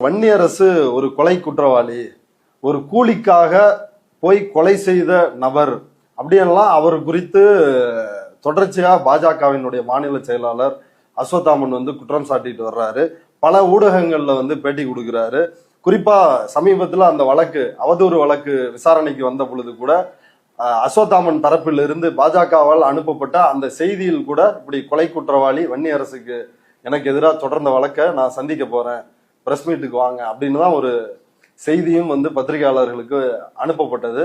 வன்னியரசு ஒரு கொலை குற்றவாளி, ஒரு கூலிக்காக போய் கொலை செய்த நபர் அப்படியெல்லாம் அவர் குறித்து தொடர்ச்சியா பாஜகவினுடைய மாநில செயலாளர் அஸ்வத்தாமன் குற்றம் சாட்டிட்டு வர்றாரு. பல ஊடகங்கள்ல பேட்டி கொடுக்கிறாரு. குறிப்பா சமீபத்துல அந்த வழக்கு அவதூறு வழக்கு விசாரணைக்கு வந்த பொழுது கூட அஸ்வத்தாமன் தரப்பில் இருந்து பாஜகவால் அனுப்பப்பட்ட அந்த செய்தியில் கூட இப்படி கொலை குற்றவாளி வன்னியரசுக்கு எனக்கு எதிராக தொடர்ந்த வழக்கை நான் சந்திக்க போறேன், பிரஸ் மீட்டுக்கு வாங்க அப்படின்னு தான் ஒரு செய்தியும் பத்திரிகையாளர்களுக்கு அனுப்பப்பட்டது.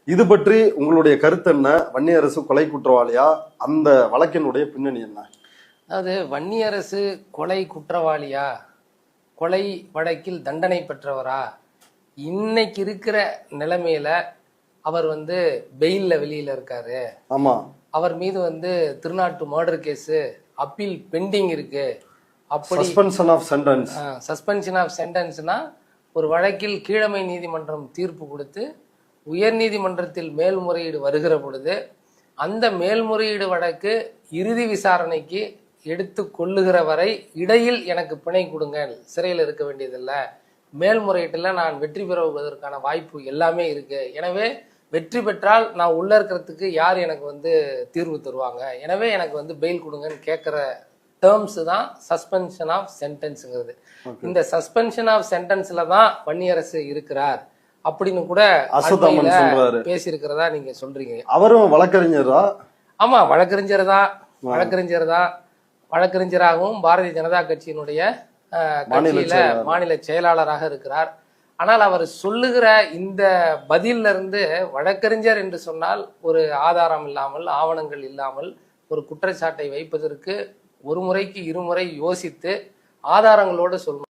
இது பற்றி உங்களுடைய கருத்து என்ன? வன்னியரசு கொலை குற்றவாளியா? அந்த வழக்கினுடைய பின்னணி என்ன? அதாவது வன்னியரசு கொலை குற்றவாளியா, கொலை வழக்கில் தண்டனை பெற்றவரா? இன்னைக்கு இருக்கிற நிலைமையில அவர் பெயில்ல வெளியில இருக்காரு. ஆமா, அவர் மீது திருநாட்டு மர்டர் கேஸ் அப்பீல் பெண்டிங் இருக்கு. அப்படி சஸ்பென்ஷன் ஆஃப் சென்டென்ஸ்னா ஒரு வழக்கில் கீழமை நீதிமன்றம் தீர்ப்பு கொடுத்து உயர் நீதிமன்றத்தில் மேல்முறையீடு வருகிற பொழுது அந்த மேல்முறையீடு வழக்கு இறுதி விசாரணைக்கு எடுத்து கொள்ளுகிற வரை இடையில் எனக்கு பிணை கொடுங்க, சிறையில் இருக்க வேண்டியதில்லை, மேல்முறையீட்டில் நான் வெற்றி பெறுவதற்கான வாய்ப்பு எல்லாமே இருக்கு, எனவே வெற்றி பெற்றால் நான் உள்ள இருக்கிறதுக்கு யார் எனக்கு தீர்வு தருவாங்க, எனவே எனக்கு பெயில் கொடுங்கன்னு கேட்குற டேர்ம்ஸ் தான் சஸ்பென்ஷன் ஆஃப் சென்டென்ஸுங்கிறது. இந்த சஸ்பென்ஷன் ஆஃப் சென்டென்ஸ்ல தான் வன்னியரசு இருக்கிறார் அப்படின்னு கூட பேசியிருக்கிறதா நீங்க சொல்றீங்க. அவரும் வழக்கறிஞரா? ஆமா, வழக்கறிஞர் தான். வழக்கறிஞராகவும் பாரதிய ஜனதா கட்சியினுடைய மாநில செயலாளராக இருக்கிறார். ஆனால் அவர் சொல்லுகிற இந்த பதில இருந்து வழக்கறிஞர் என்று சொன்னால் ஒரு ஆதாரம் இல்லாமல், ஆவணங்கள் இல்லாமல் ஒரு குற்றச்சாட்டை வைப்பதற்கு ஒரு முறைக்கு இருமுறை யோசித்து ஆதாரங்களோடு சொல்லணும்.